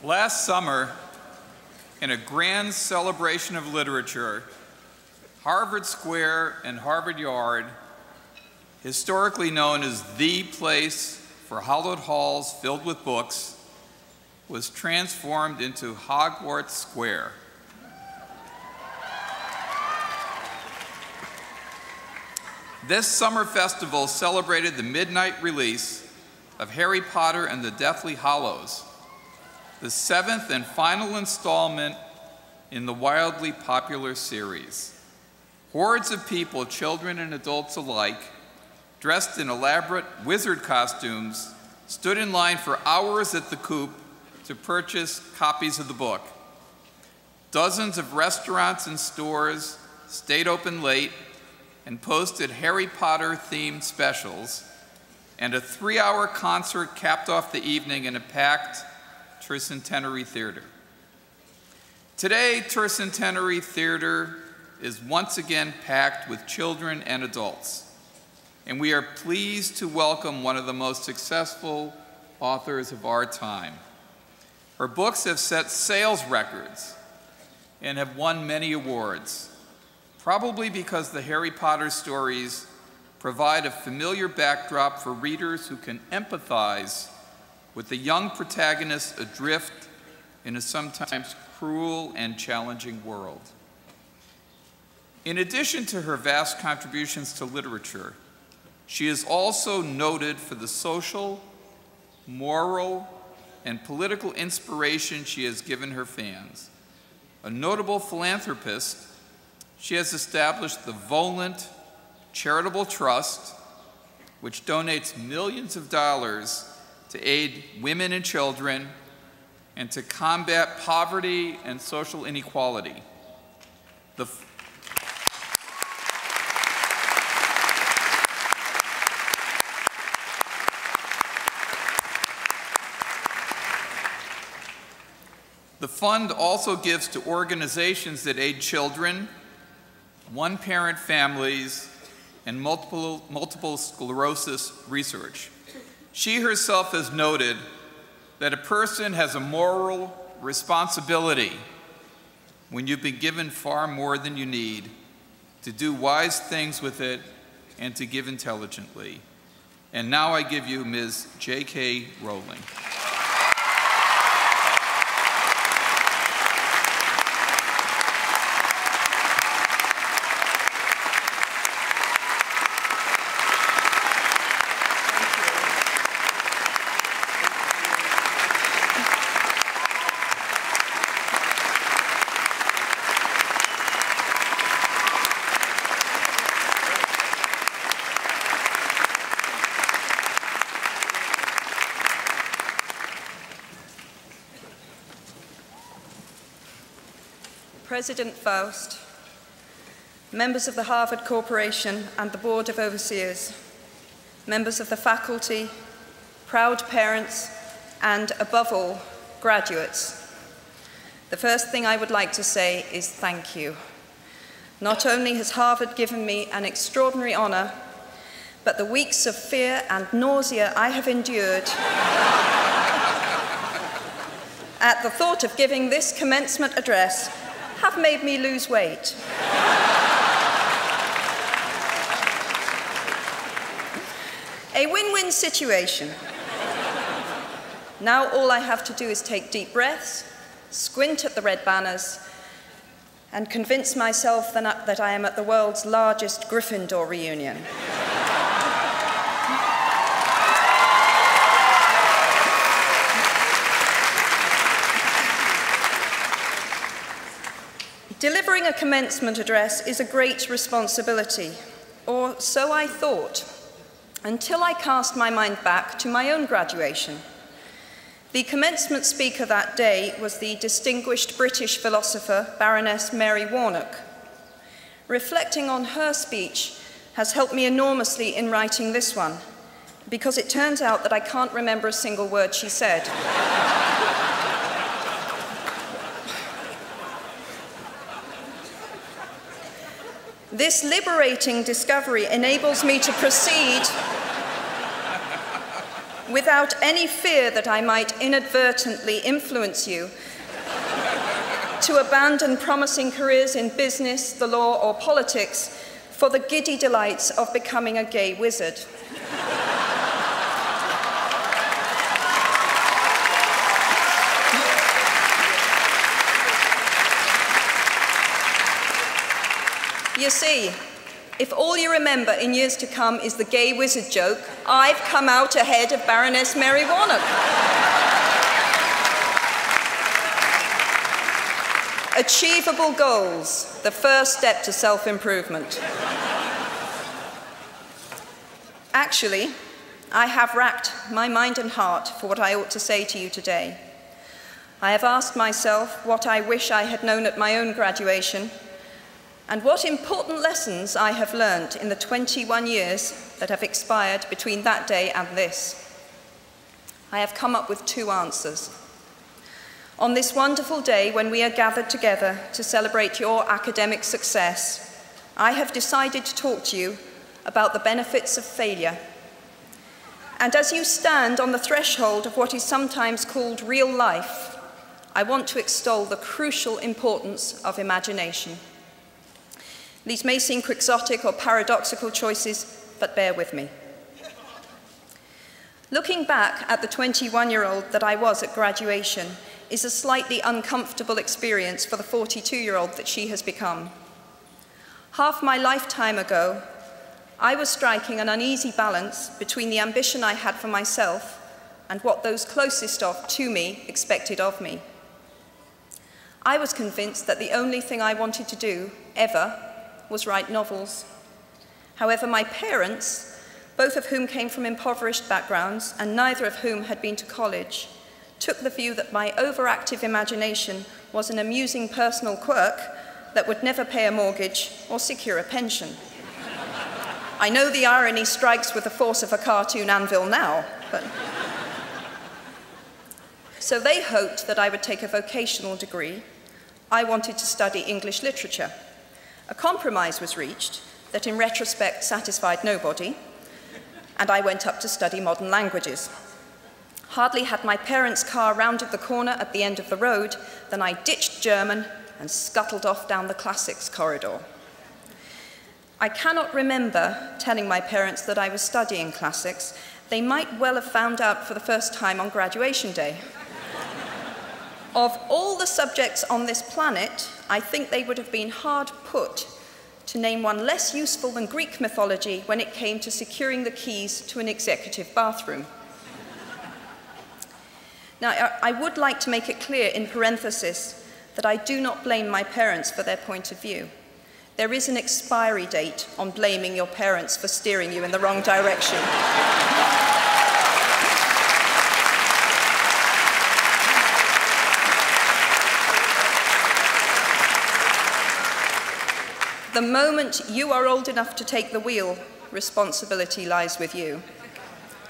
Last summer, in a grand celebration of literature, Harvard Square and Harvard Yard, historically known as the place for hallowed halls filled with books, was transformed into Hogwarts Square. This summer festival celebrated the midnight release of Harry Potter and the Deathly Hallows, the 7th and final installment in the wildly popular series. Hordes of people, children and adults alike, dressed in elaborate wizard costumes, stood in line for hours at the Coop to purchase copies of the book. Dozens of restaurants and stores stayed open late and posted Harry Potter-themed specials, and a 3-hour concert capped off the evening in a packed Tercentenary Theater. Today, Tercentenary Theater is once again packed with children and adults, and we are pleased to welcome one of the most successful authors of our time. Her books have set sales records and have won many awards, probably because the Harry Potter stories provide a familiar backdrop for readers who can empathize with the young protagonist adrift in a sometimes cruel and challenging world. In addition to her vast contributions to literature, she is also noted for the social, moral, and political inspiration she has given her fans. A notable philanthropist, she has established the Volant Charitable Trust, which donates millions of dollars to aid women and children and to combat poverty and social inequality. The fund also gives to organizations that aid children, one-parent families, and multiple sclerosis research. She herself has noted that a person has a moral responsibility when you've been given far more than you need to do wise things with it and to give intelligently. And now I give you Ms. J.K. Rowling. President Faust, members of the Harvard Corporation and the Board of Overseers, members of the faculty, proud parents, and above all, graduates. The first thing I would like to say is thank you. Not only has Harvard given me an extraordinary honor, but the weeks of fear and nausea I have endured at the thought of giving this commencement address have made me lose weight. A win-win situation. Now all I have to do is take deep breaths, squint at the red banners, and convince myself that I am at the world's largest Gryffindor reunion. Delivering a commencement address is a great responsibility, or so I thought, until I cast my mind back to my own graduation. The commencement speaker that day was the distinguished British philosopher, Baroness Mary Warnock. Reflecting on her speech has helped me enormously in writing this one, because it turns out that I can't remember a single word she said. This liberating discovery enables me to proceed without any fear that I might inadvertently influence you to abandon promising careers in business, the law, or politics for the giddy delights of becoming a gay wizard. You see, if all you remember in years to come is the gay wizard joke, I've come out ahead of Baroness Mary Warnock. Achievable goals, the first step to self-improvement. Actually, I have racked my mind and heart for what I ought to say to you today. I have asked myself what I wish I had known at my own graduation, and what important lessons I have learned in the 21 years that have expired between that day and this. I have come up with two answers. On this wonderful day when we are gathered together to celebrate your academic success, I have decided to talk to you about the benefits of failure. And as you stand on the threshold of what is sometimes called real life, I want to extol the crucial importance of imagination. These may seem quixotic or paradoxical choices, but bear with me. Looking back at the 21-year-old that I was at graduation is a slightly uncomfortable experience for the 42-year-old that she has become. Half my lifetime ago, I was striking an uneasy balance between the ambition I had for myself and what those closest to me expected of me. I was convinced that the only thing I wanted to do, ever, was write novels. However, my parents, both of whom came from impoverished backgrounds and neither of whom had been to college, took the view that my overactive imagination was an amusing personal quirk that would never pay a mortgage or secure a pension. I know the irony strikes with the force of a cartoon anvil now, but... So they hoped that I would take a vocational degree. I wanted to study English literature. A compromise was reached that in retrospect satisfied nobody, and I went up to study modern languages. Hardly had my parents' car rounded the corner at the end of the road than I ditched German and scuttled off down the classics corridor. I cannot remember telling my parents that I was studying classics. They might well have found out for the first time on graduation day. Of all the subjects on this planet, I think they would have been hard put to name one less useful than Greek mythology when it came to securing the keys to an executive bathroom. Now, I would like to make it clear in parenthesis that I do not blame my parents for their point of view. There is an expiry date on blaming your parents for steering you in the wrong direction. The moment you are old enough to take the wheel, responsibility lies with you.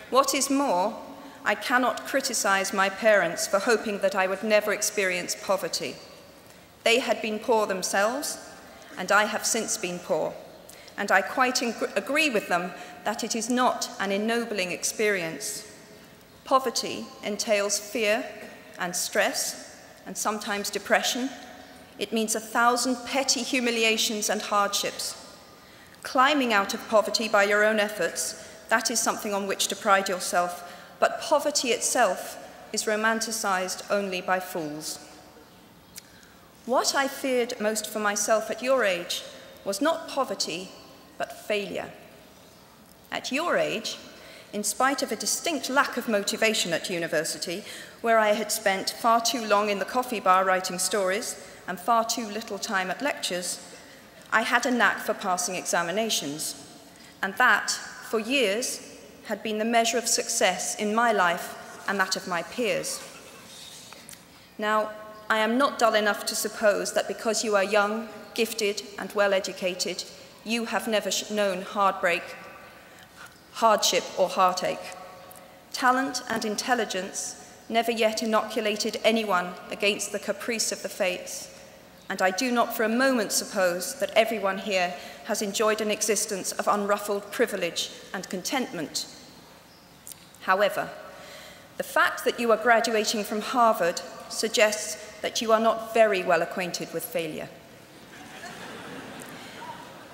What is more, I cannot criticize my parents for hoping that I would never experience poverty. They had been poor themselves, and I have since been poor. And I quite agree with them that it is not an ennobling experience. Poverty entails fear and stress, and sometimes depression. It means 1,000 petty humiliations and hardships. Climbing out of poverty by your own efforts, that is something on which to pride yourself, but poverty itself is romanticized only by fools. What I feared most for myself at your age was not poverty, but failure. At your age, in spite of a distinct lack of motivation at university, where I had spent far too long in the coffee bar writing stories and far too little time at lectures, I had a knack for passing examinations, and that, for years, had been the measure of success in my life and that of my peers. Now, I am not dull enough to suppose that because you are young, gifted, and well-educated, you have never known heartbreak, hardship, or heartache. Talent and intelligence never yet inoculated anyone against the caprice of the fates, and I do not for a moment suppose that everyone here has enjoyed an existence of unruffled privilege and contentment. However, The fact that you are graduating from Harvard suggests that you are not very well acquainted with failure.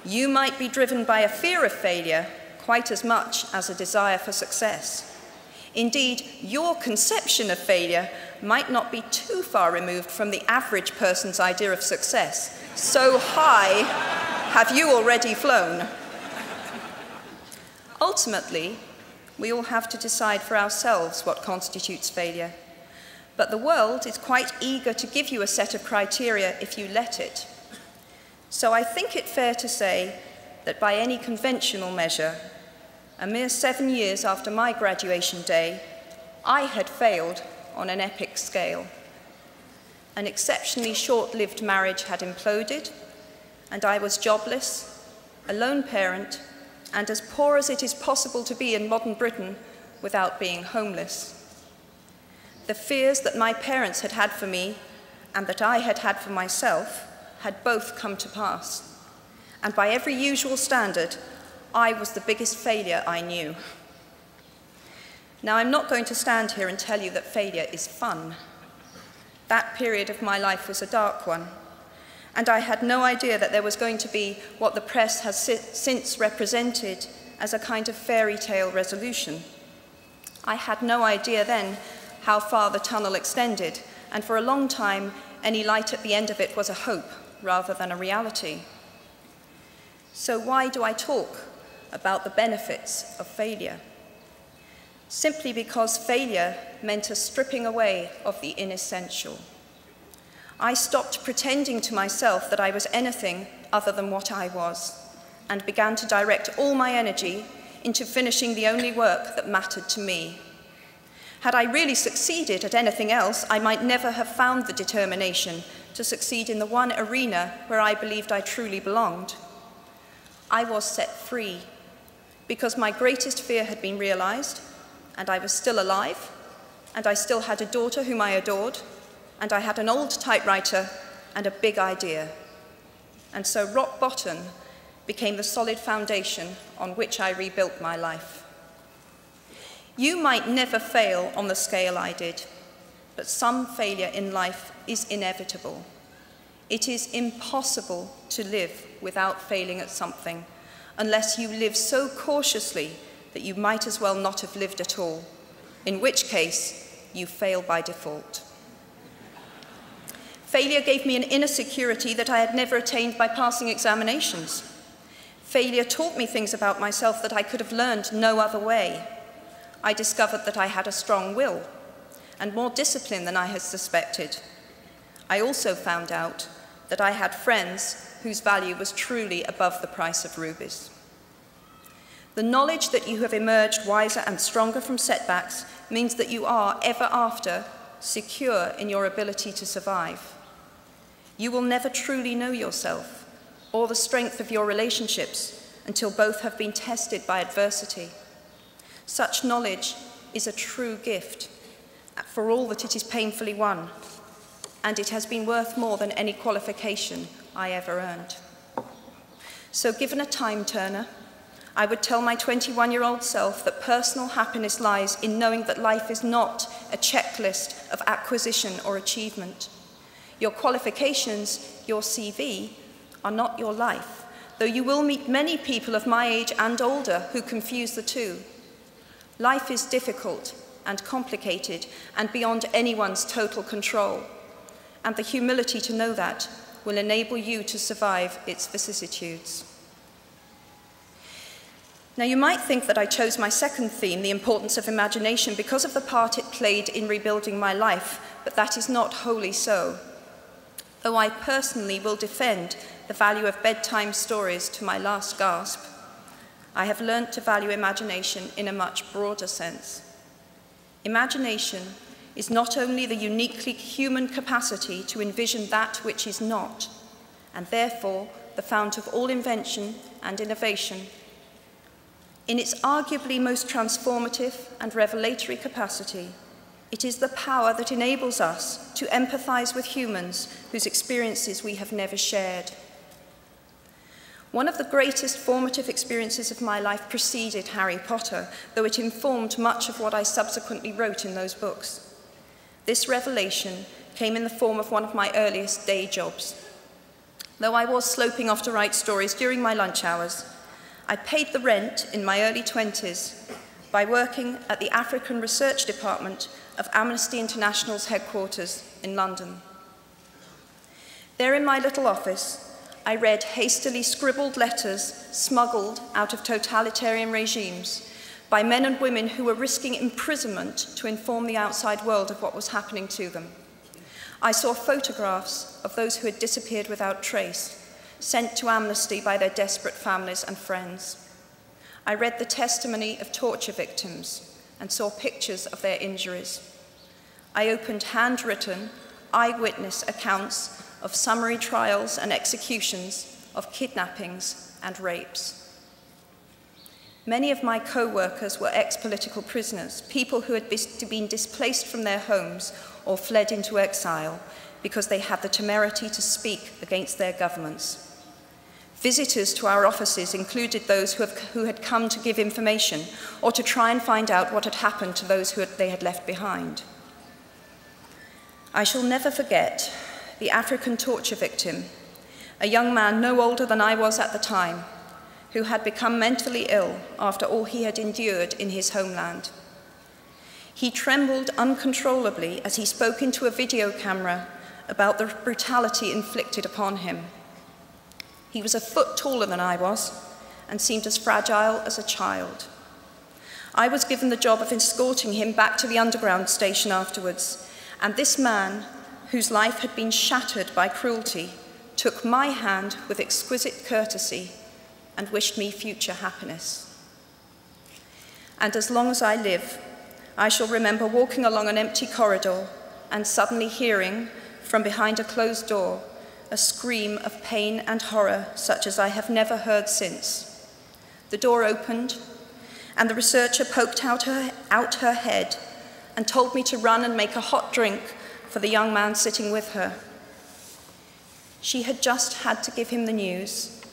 You might be driven by a fear of failure quite as much as a desire for success. Indeed, your conception of failure might not be too far removed from the average person's idea of success. So high have you already flown. Ultimately, we all have to decide for ourselves what constitutes failure. But the world is quite eager to give you a set of criteria if you let it. So I think it fair to say that by any conventional measure, a mere 7 years after my graduation day, I had failed on an epic scale. An exceptionally short-lived marriage had imploded, and I was jobless, a lone parent, and as poor as it is possible to be in modern Britain without being homeless. The fears that my parents had had for me and that I had had for myself had both come to pass. And by every usual standard, I was the biggest failure I knew. Now, I'm not going to stand here and tell you that failure is fun. That period of my life was a dark one, and I had no idea that there was going to be what the press has since represented as a kind of fairy tale resolution. I had no idea then how far the tunnel extended, and for a long time, any light at the end of it was a hope rather than a reality. So why do I talk about the benefits of failure? Simply because failure meant a stripping away of the inessential. I stopped pretending to myself that I was anything other than what I was, and began to direct all my energy into finishing the only work that mattered to me. Had I really succeeded at anything else, I might never have found the determination to succeed in the one arena where I believed I truly belonged. I was set free because my greatest fear had been realized, and I was still alive, and I still had a daughter whom I adored, and I had an old typewriter and a big idea. And so rock bottom became the solid foundation on which I rebuilt my life. You might never fail on the scale I did, but some failure in life is inevitable. It is impossible to live without failing at something, unless you live so cautiously that you might as well not have lived at all, in which case you fail by default. Failure gave me an inner security that I had never attained by passing examinations. Failure taught me things about myself that I could have learned no other way. I discovered that I had a strong will and more discipline than I had suspected. I also found out that I had friends whose value was truly above the price of rubies. The knowledge that you have emerged wiser and stronger from setbacks means that you are, ever after, secure in your ability to survive. You will never truly know yourself or the strength of your relationships until both have been tested by adversity. Such knowledge is a true gift, for all that it is painfully won, and it has been worth more than any qualification I ever earned. So given a time turner, I would tell my 21-year-old self that personal happiness lies in knowing that life is not a checklist of acquisition or achievement. Your qualifications, your CV, are not your life, though you will meet many people of my age and older who confuse the two. Life is difficult and complicated and beyond anyone's total control, and the humility to know that will enable you to survive its vicissitudes. Now, you might think that I chose my second theme, the importance of imagination, because of the part it played in rebuilding my life, but that is not wholly so. Though I personally will defend the value of bedtime stories to my last gasp, I have learnt to value imagination in a much broader sense. Imagination is not only the uniquely human capacity to envision that which is not, and therefore the fount of all invention and innovation. In its arguably most transformative and revelatory capacity, it is the power that enables us to empathize with humans whose experiences we have never shared. One of the greatest formative experiences of my life preceded Harry Potter, though it informed much of what I subsequently wrote in those books. This revelation came in the form of one of my earliest day jobs. Though I was sloping off to write stories during my lunch hours, I paid the rent in my early 20s by working at the African Research Department of Amnesty International's headquarters in London. There in my little office, I read hastily scribbled letters smuggled out of totalitarian regimes by men and women who were risking imprisonment to inform the outside world of what was happening to them. I saw photographs of those who had disappeared without trace, sent to Amnesty by their desperate families and friends. I read the testimony of torture victims and saw pictures of their injuries. I opened handwritten, eyewitness accounts of summary trials and executions, of kidnappings and rapes. Many of my co-workers were ex-political prisoners, people who had been displaced from their homes or fled into exile because they had the temerity to speak against their governments. Visitors to our offices included those who had come to give information or to try and find out what had happened to those they had left behind. I shall never forget the African torture victim, a young man no older than I was at the time, who had become mentally ill after all he had endured in his homeland. He trembled uncontrollably as he spoke into a video camera about the brutality inflicted upon him. He was a foot taller than I was and seemed as fragile as a child. I was given the job of escorting him back to the underground station afterwards, and this man, whose life had been shattered by cruelty, took my hand with exquisite courtesy and wished me future happiness. And as long as I live, I shall remember walking along an empty corridor and suddenly hearing, from behind a closed door, a scream of pain and horror such as I have never heard since. The door opened, and the researcher poked out her head and told me to run and make a hot drink for the young man sitting with her. She had just had to give him the news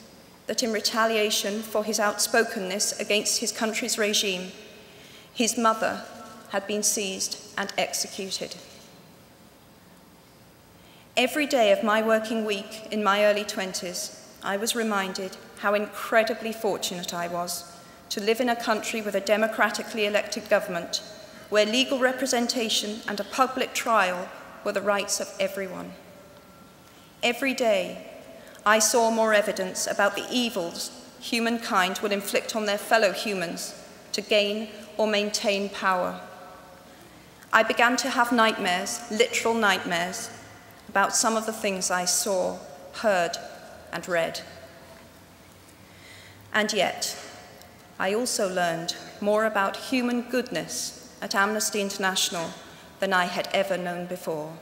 that in retaliation for his outspokenness against his country's regime, his mother had been seized and executed. Every day of my working week in my early 20s, I was reminded how incredibly fortunate I was to live in a country with a democratically elected government, where legal representation and a public trial were the rights of everyone. Every day, I saw more evidence about the evils humankind will inflict on their fellow humans to gain or maintain power. I began to have nightmares, literal nightmares, about some of the things I saw, heard, and read. And yet, I also learned more about human goodness at Amnesty International than I had ever known before.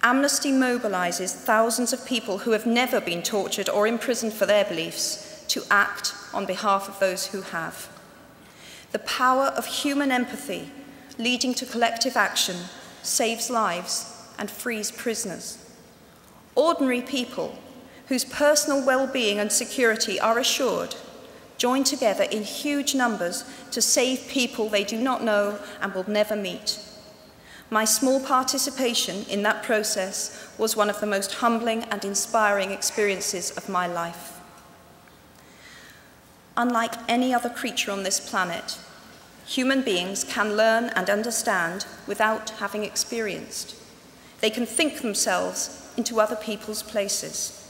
Amnesty mobilizes thousands of people who have never been tortured or imprisoned for their beliefs to act on behalf of those who have. The power of human empathy leading to collective action saves lives and frees prisoners. Ordinary people whose personal well-being and security are assured join together in huge numbers to save people they do not know and will never meet. My small participation in that process was one of the most humbling and inspiring experiences of my life. Unlike any other creature on this planet, human beings can learn and understand without having experienced. They can think themselves into other people's places.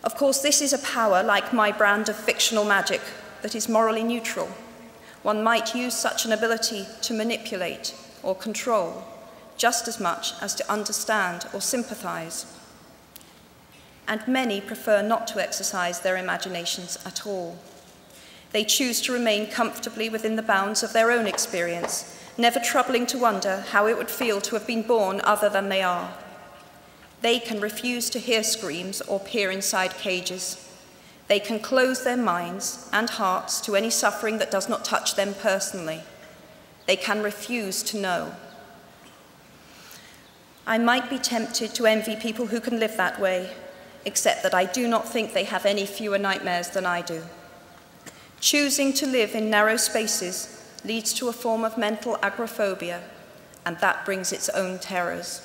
Of course, this is a power, like my brand of fictional magic, that is morally neutral. One might use such an ability to manipulate or control, just as much as to understand or sympathize. And many prefer not to exercise their imaginations at all. They choose to remain comfortably within the bounds of their own experience, never troubling to wonder how it would feel to have been born other than they are. They can refuse to hear screams or peer inside cages. They can close their minds and hearts to any suffering that does not touch them personally. They can refuse to know. I might be tempted to envy people who can live that way, except that I do not think they have any fewer nightmares than I do. Choosing to live in narrow spaces leads to a form of mental agoraphobia, and that brings its own terrors.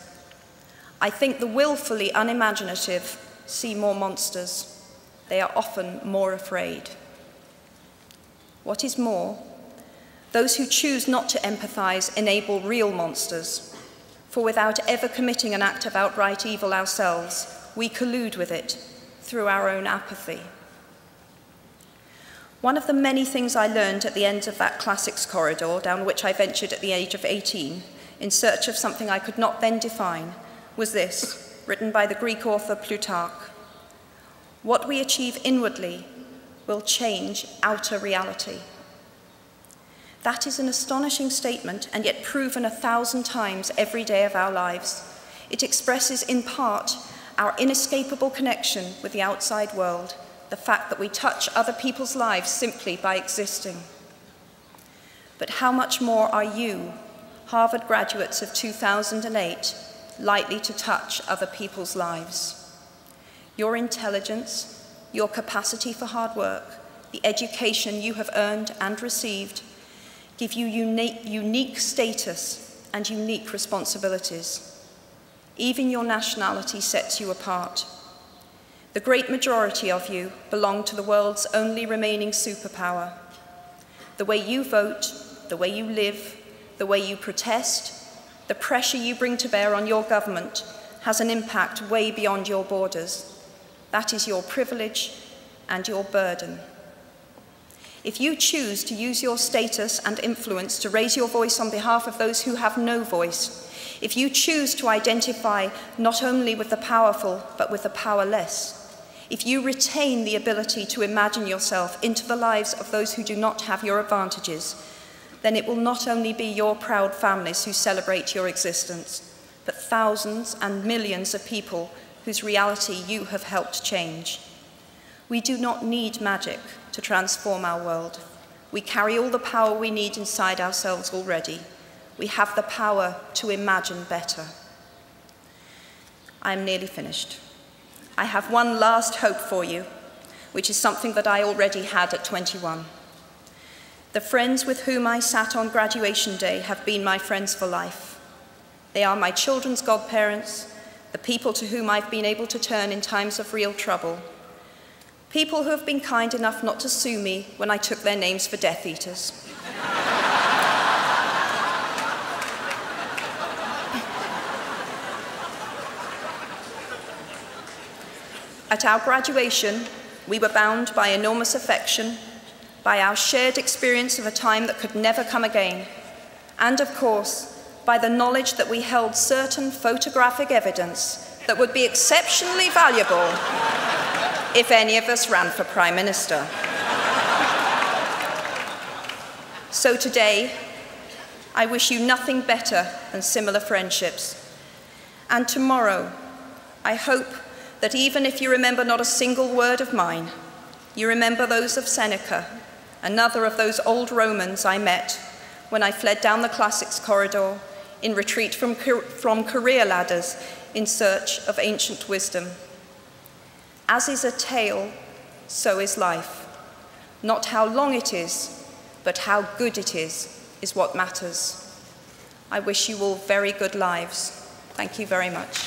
I think the willfully unimaginative see more monsters. They are often more afraid. What is more, those who choose not to empathize enable real monsters, for without ever committing an act of outright evil ourselves, we collude with it through our own apathy. One of the many things I learned at the end of that classics corridor down which I ventured at the age of 18 in search of something I could not then define was this, written by the Greek author Plutarch. What we achieve inwardly will change outer reality. That is an astonishing statement, and yet proven 1,000 times every day of our lives. It expresses in part our inescapable connection with the outside world, the fact that we touch other people's lives simply by existing. But how much more are you, Harvard graduates of 2008, likely to touch other people's lives? Your intelligence, your capacity for hard work, the education you have earned and received give you unique status and unique responsibilities. Even your nationality sets you apart. The great majority of you belong to the world's only remaining superpower. The way you vote, the way you live, the way you protest, the pressure you bring to bear on your government has an impact way beyond your borders. That is your privilege and your burden. If you choose to use your status and influence to raise your voice on behalf of those who have no voice, if you choose to identify not only with the powerful but with the powerless, if you retain the ability to imagine yourself into the lives of those who do not have your advantages, then it will not only be your proud families who celebrate your existence, but thousands and millions of people whose reality you have helped change. We do not need magic to transform our world. We carry all the power we need inside ourselves already. We have the power to imagine better. I am nearly finished. I have one last hope for you, which is something that I already had at 21. The friends with whom I sat on graduation day have been my friends for life. They are my children's godparents, the people to whom I've been able to turn in times of real trouble, people who have been kind enough not to sue me when I took their names for Death Eaters. At our graduation, we were bound by enormous affection, by our shared experience of a time that could never come again, and of course, by the knowledge that we held certain photographic evidence that would be exceptionally valuable if any of us ran for Prime Minister. So today, I wish you nothing better than similar friendships. And tomorrow, I hope that even if you remember not a single word of mine, you remember those of Seneca, another of those old Romans I met when I fled down the classics corridor in retreat from career ladders in search of ancient wisdom. As is a tale, so is life. Not how long it is, but how good it is what matters. I wish you all very good lives. Thank you very much.